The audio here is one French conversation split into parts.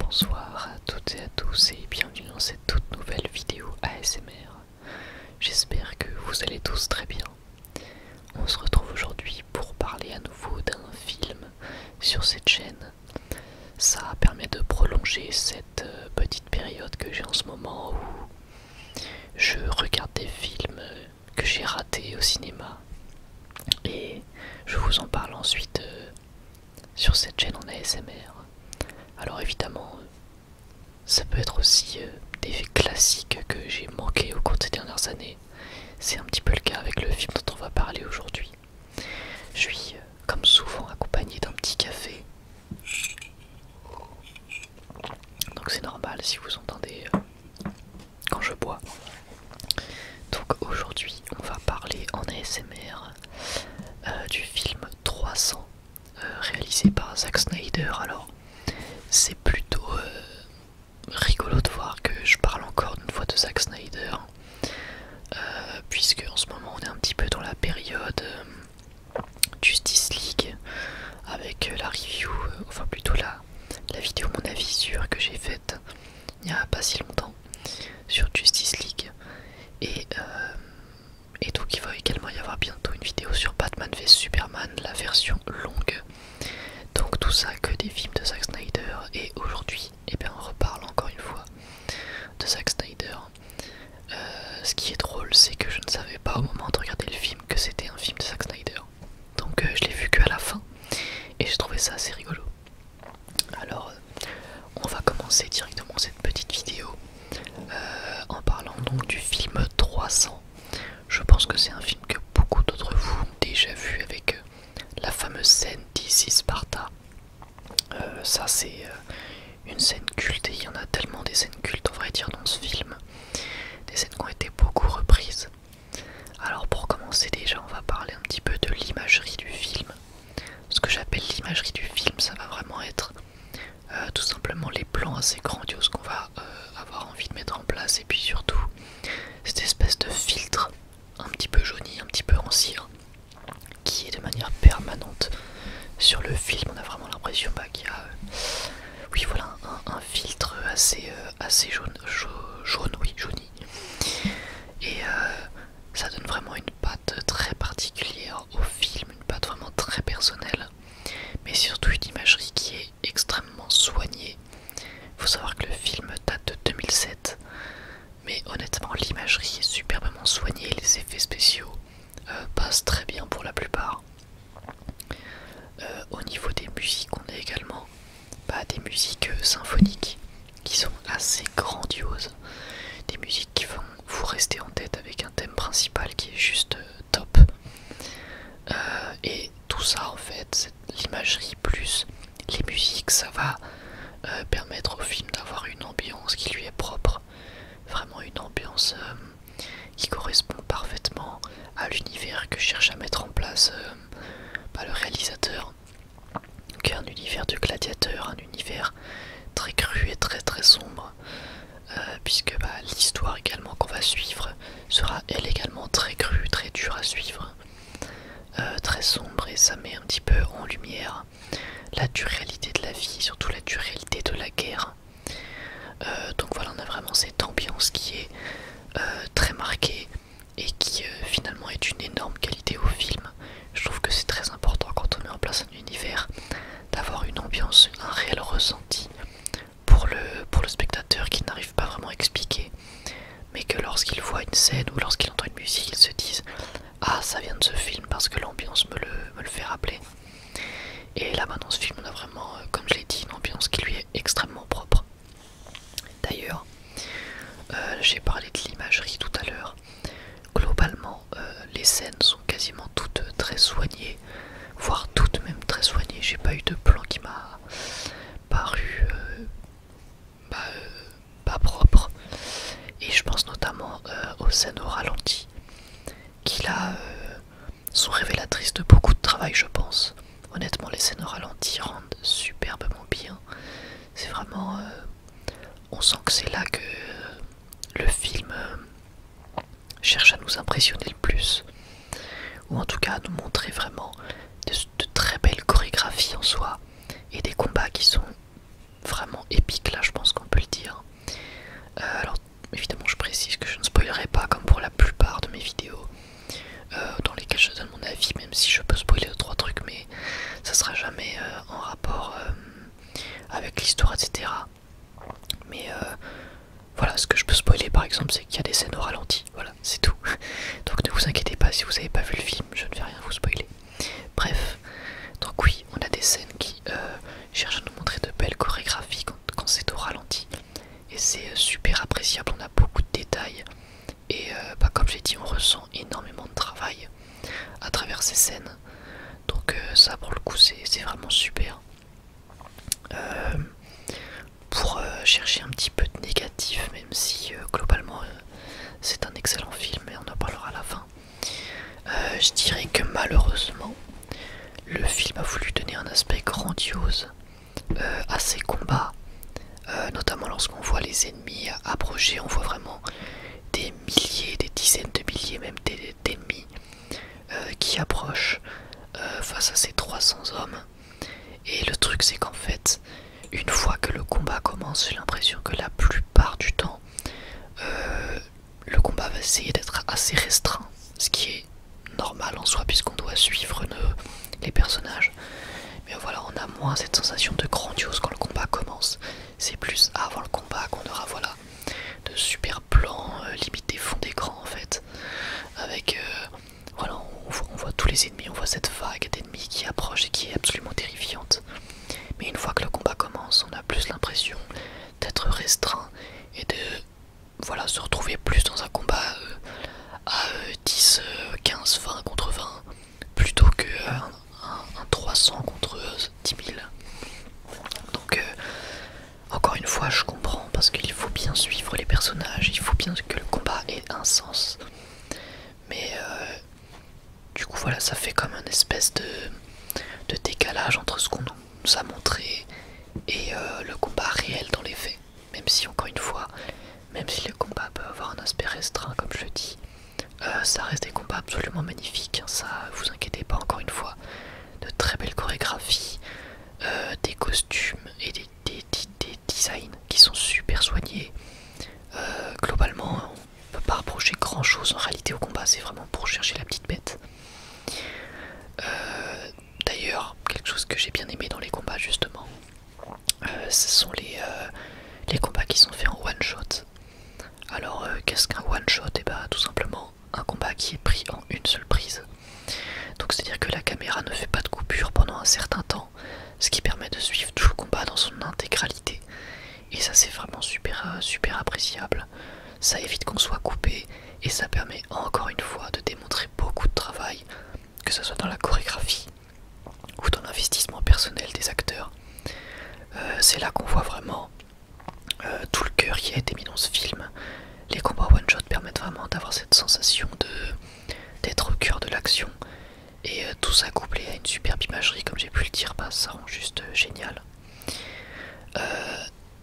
Bonsoir à toutes et à tous et bienvenue dans cette toute nouvelle vidéo ASMR. J'espère que vous allez tous très bien. On se retrouve aujourd'hui pour parler à nouveau d'un film sur cette chaîne. Ça permet de prolonger cette petite période que j'ai en ce moment où je regarde des films que j'ai ratés au cinéma. Et je vous en parle ensuite sur cette chaîne en ASMR. Alors évidemment, ça peut être aussi des classiques que j'ai manqués au cours des dernières années. C'est un petit peu le cas avec le film dont on va parler aujourd'hui. Je suis, comme souvent, accompagné d'un petit café. Donc c'est normal si vous entendez quand je bois. Donc aujourd'hui, on va parler en ASMR du film 300, réalisé par Zack Snyder. Alors, c'est plutôt rigolo de voir que je parle encore une fois de Zack Snyder, puisque en ce moment on est un petit peu dans la période Justice League, avec la review, enfin plutôt la vidéo mon avis sur que j'ai faite il n'y a pas si longtemps sur Justice League, et donc il va également y avoir bientôt une vidéo sur Batman vs Superman, la version longue. Donc tout ça que des films de Zack Snyder, et aujourd'hui on reparle encore une fois de Zack Snyder. Ce qui est drôle, c'est que je ne savais pas au moment de regarder le film que c'était un film de Zack Snyder. Donc je l'ai vu qu'à la fin et j'ai trouvé ça assez rigolo. Alors on va commencer directement cette petite vidéo en parlant donc du film 300. Je pense que c'est un film que beaucoup d'entre vous ont déjà vu avec la fameuse scène d'ici Sparta. Ça c'est une scène culte, et il y en a tellement des scènes cultes en vrai dire dans ce film. Des scènes qui ont été beaucoup reprises. Alors pour commencer déjà on va parler un petit peu de l'imagerie du film. Ce que j'appelle l'imagerie du film, ça va vraiment être tout simplement les plans assez grandioses qu'on va avoir envie de mettre en place, et puis surtout cette espèce de filtre un petit peu jauni, un petit peu en cire, qui est de manière permanente sur le film. On a vraiment l'impression qu'il y a oui voilà un filtre assez jaune, oui, jauni, et ça donne vraiment une patte très particulière au film, une patte vraiment très personnelle, mais surtout une imagerie qui est extrêmement soignée. Il faut savoir que le film date de 2007, mais honnêtement l'imagerie est superbement soignée, les effets spéciaux passent très bien pour la plupart. Au niveau des musiques, on a également des musiques symphoniques qui sont assez grandioses, des musiques qui vont vous rester en tête avec un thème principal qui est juste top. Et tout ça en fait, l'imagerie plus les musiques, ça va permettre au film d'avoir une ambiance qui lui est propre, vraiment une ambiance qui correspond parfaitement à l'univers que cherche à mettre en place le réalisateur. Donc un univers de gladiateurs, un univers très cru et très très sombre, puisque l'histoire également qu'on va suivre sera elle également très crue, très dure à suivre, très sombre, et ça met un petit peu en lumière la dure réalité de la vie, surtout la dure réalité de la guerre. Donc voilà, on a vraiment cette ambiance qui est très marquée et qui finalement est une énorme qualité au film. Je trouve que c'est très important quand on met en place un univers d'avoir une ambiance, un réel ressenti pour le spectateur qui n'arrive pas vraiment à expliquer, mais que lorsqu'il voit une scène ou lorsqu'il entend une musique, il se dise ah ça vient de ce film parce que l'ambiance me le fait rappeler. Et là dans ce film on a vraiment, comme je l'ai dit, une ambiance qui lui est extrêmement propre. D'ailleurs j'ai parlé de l'imagerie tout à l'heure. Globalement les scènes sont quasiment toutes très soignées, voire toutes même très soignées. J'ai pas eu de plan qui m'a paru pas propre, et je pense notamment aux scènes au ralenti qui là sont révélatrices de beaucoup de travail, je pense. Honnêtement les scènes au ralenti rendent superbement bien. C'est vraiment on sent que c'est là que le film cherche à nous impressionner le plus, ou en tout cas à nous montrer vraiment de très belles chorégraphies en soi, et des combats qui sont vraiment épique là, je pense qu'on peut le dire. Alors évidemment je précise que je ne spoilerai pas comme pour la plupart de mes vidéos dans lesquelles je donne mon avis, même si je peux spoiler 2-3 trucs, mais ça sera jamais en rapport avec l'histoire, etc. Mais voilà, ce que je peux spoiler par exemple, c'est qu'il y a des scènes au ralenti, voilà, c'est tout. Donc ne vous inquiétez pas si vous n'avez pas vu le film, je ne vais rien vous spoiler. Bref, donc oui, on a des scènes qui cherchent à nous montrer de belles chorégraphies quand c'est au ralenti. Et c'est super appréciable, on a beaucoup de détails. Et comme j'ai dit, on ressent énormément de travail à travers ces scènes. Donc ça pour le coup c'est vraiment super. Pour chercher un petit peu de négatif, même si globalement c'est un excellent film et on en parlera à la fin. Je dirais que malheureusement le film a voulu donner un aspect grandiose à ses combats, notamment lorsqu'on voit les ennemis approcher, on voit vraiment des milliers, des dizaines de milliers même d'ennemis qui approchent face à ces 300 hommes. Et le truc c'est qu'en fait, une fois que le combat commence, j'ai l'impression que la plupart du temps, le combat va essayer d'être assez restreint, ce qui est normal en soi puisqu'on doit suivre les personnages. Mais voilà, on a moins cette sensation de grandiose quand le combat commence. C'est plus avant le combat qu'on aura voilà de super plans, limite des fonds d'écran en fait, avec voilà, on voit tous les ennemis, on voit cette vague d'ennemis qui approche et qui est absolument terrifiante. Mais une fois que le combat commence, on a plus l'impression d'être restreint et de voilà, se retrouver plus dans un combat à 10, 15, 20 contre 20 plutôt que un 300 contre 10 000. Donc encore une fois je comprends parce qu'il faut bien suivre les personnages, il faut bien que le combat ait un sens. Mais du coup voilà, ça fait comme une espèce de décalage entre ce qu'on nous a montré et le combat réel dans les faits. Même si encore une fois, même si le combat peut avoir un aspect restreint comme je le dis, ça reste des combats absolument magnifiques, hein, ça vous inquiétez pas, encore une fois. De très belles chorégraphies, des costumes et des designs qui sont super soignés. Globalement, on peut pas reprocher grand chose en réalité au combat, c'est vraiment pour chercher la petite bête. D'ailleurs, quelque chose que j'ai bien aimé dans les combats justement, ce sont les combats qui sont faits en one shot. Alors qu'est-ce qu'un one shot? Et bah tout simplement un combat qui est pris en une seule prise. Donc c'est à dire que la caméra ne fait pas de coupure pendant un certain temps, ce qui permet de suivre tout le combat dans son intégralité. Et ça c'est vraiment super appréciable. Ça évite qu'on soit coupé et ça permet encore une fois de démontrer beaucoup de travail, que ce soit dans la chorégraphie ou dans l'investissement personnel des acteurs. C'est là qu'on voit vraiment tout le cœur qui a été mis dans ce film. Les combats one shot permettent vraiment d'avoir cette sensation d'être au cœur de l'action. Et tout ça couplé à une superbe imagerie, comme j'ai pu le dire, bah, ça rend juste génial.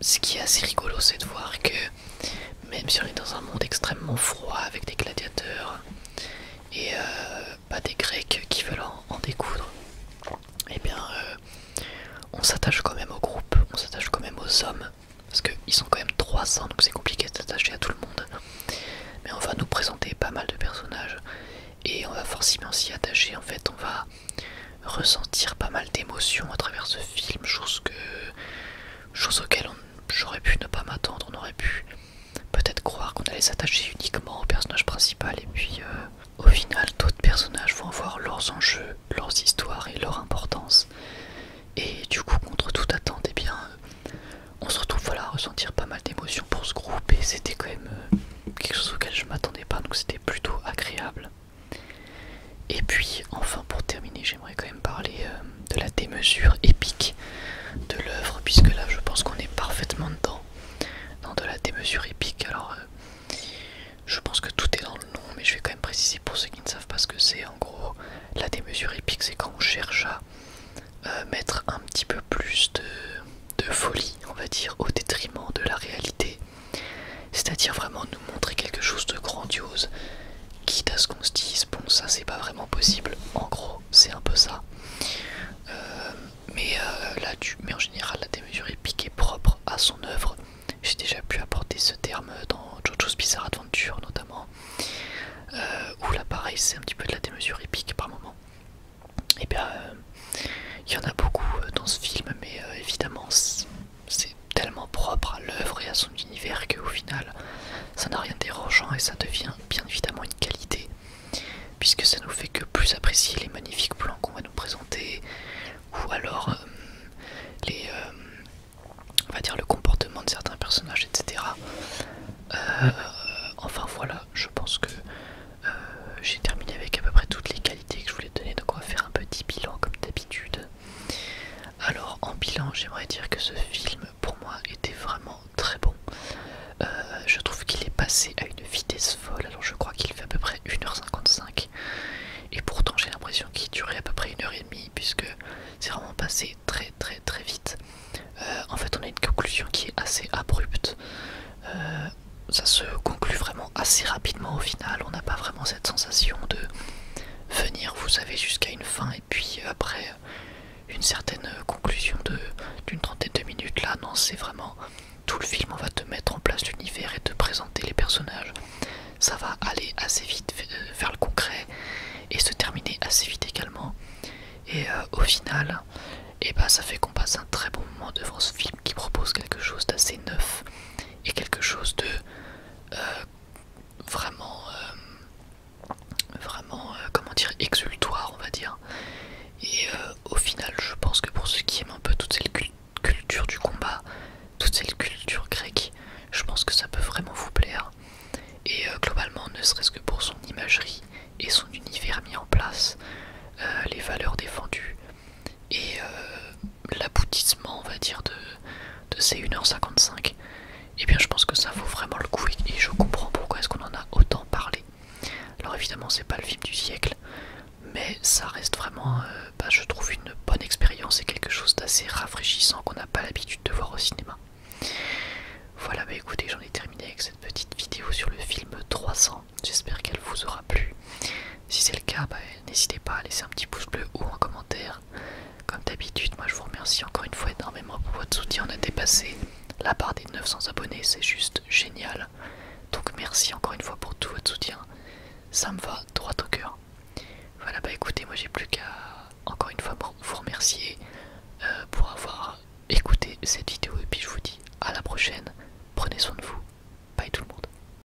Ce qui est assez rigolo, c'est de voir que même si on est dans un monde extrêmement froid avec des gladiateurs et des Grecs qui veulent en découdre, et bien on s'attache quand même au groupe, on s'attache quand même aux hommes, parce qu'ils sont quand même 300, donc c'est compliqué de s'attacher à tout le monde. Mais on va nous présenter pas mal de personnages et on va forcément s'y attacher. En fait, on va ressentir pas mal d'émotions à travers ce film, chose auxquelles j'aurais pu ne pas m'attendre. On aurait pu peut-être croire qu'on allait s'attacher uniquement au personnage principal et puis au final d'autres personnages vont avoir leurs enjeux, leurs histoires et leur importance. Et du coup, contre toute attente, eh bien on se retrouve voilà, à ressentir pas mal d'émotions pour ce groupe et c'était quand même quelque chose auquel je m'attendais pas, donc c'était plutôt agréable. Et puis enfin pour terminer, j'aimerais quand même parler de la démesure épique de l'œuvre, puisque là je pense qu'on est parfaitement dedans, dans de la démesure épique. Alors je pense que tout est dans le nom, mais je vais quand même préciser pour ceux qui ne savent pas ce que c'est. En gros, la démesure épique, c'est quand on cherche à mettre un petit peu plus de folie, on va dire, au détriment de la réalité. C'est-à-dire vraiment nous montrer quelque chose de grandiose, quitte à ce qu'on se dise, bon ça c'est pas vraiment possible. En gros, c'est un peu ça. Mais en général, la démesure épique est propre à son œuvre. J'ai déjà pu apporter ce terme dans JoJo's Bizarre Adventure notamment, où là pareil c'est un petit peu de la démesure épique par moment. Et bien il y en a beaucoup dans ce film, mais évidemment c'est tellement propre à l'œuvre et à son univers qu'au final ça n'a rien de dérangeant et ça devient bien évidemment une qualité, puisque ça nous fait que plus apprécier les magnifiques plans qu'on va nous présenter, ou alors les, on va dire le comportement de certains personnages, etc. Enfin voilà, je pense que j'ai terminé avec à peu près toutes les qualités que je voulais donner, donc on va faire un petit bilan comme d'habitude. Alors en bilan, j'aimerais dire que ce film pour moi était vraiment très bon. Je trouve qu'il est passé à une vitesse folle, alors je crois qu'il fait à peu près 1h55 et pourtant j'ai l'impression qu'il durait à peu près 1h30 puisque c'est vraiment passé très très très vite. En fait on a une conclusion qui est assez abrupte, ça se conclut vraiment assez rapidement au final, on n'a pas vraiment cette sensation de venir, vous savez, jusqu'à une fin et puis après une certaine conclusion d'une trentaine de minutes. Là non, c'est vraiment tout le film, on va te mettre en place l'univers et te présenter les personnages, ça va aller assez vite vers le concret et se terminer assez vite également, et au final et bah ça fait qu'on passe un très bon moment devant ce film qui propose quelque chose d'assez neuf et quelque chose de vraiment comment dire, exultoire on va dire. Et au final je pense que pour ceux qui aiment un peu toute cette culture du combat, toute cette culture grecque, je pense que ça peut vraiment vous plaire. Et globalement, ne serait-ce que pour son imagerie et son univers mis en place, les valeurs défendues et l'aboutissement on va dire de ces 1h55, et bien je pense que ça vaut vraiment le coup et je comprends pourquoi est-ce qu'on en a autant parlé. Alors évidemment c'est pas le film du siècle, mais ça reste vraiment je trouve une bonne expérience et quelque chose d'assez rafraîchissant qu'on n'a pas l'habitude de voir au cinéma. Voilà, bah écoutez, j'en ai terminé avec cette petite vidéo sur le film 300, j'espère qu'elle vous aura plu. Si c'est le cas, n'hésitez pas à laisser un petit pouce bleu ou un commentaire. Comme d'habitude, moi je vous remercie encore une fois énormément pour votre soutien, on a dépassé la barre des 900 abonnés, c'est juste génial. Donc merci encore une fois pour tout votre soutien, ça me va droit au cœur. Voilà, bah écoutez, moi j'ai plus qu'à encore une fois vous remercier pour avoir écouté cette vidéo et puis je vous dis à la prochaine, prenez soin de vous, bye tout le monde.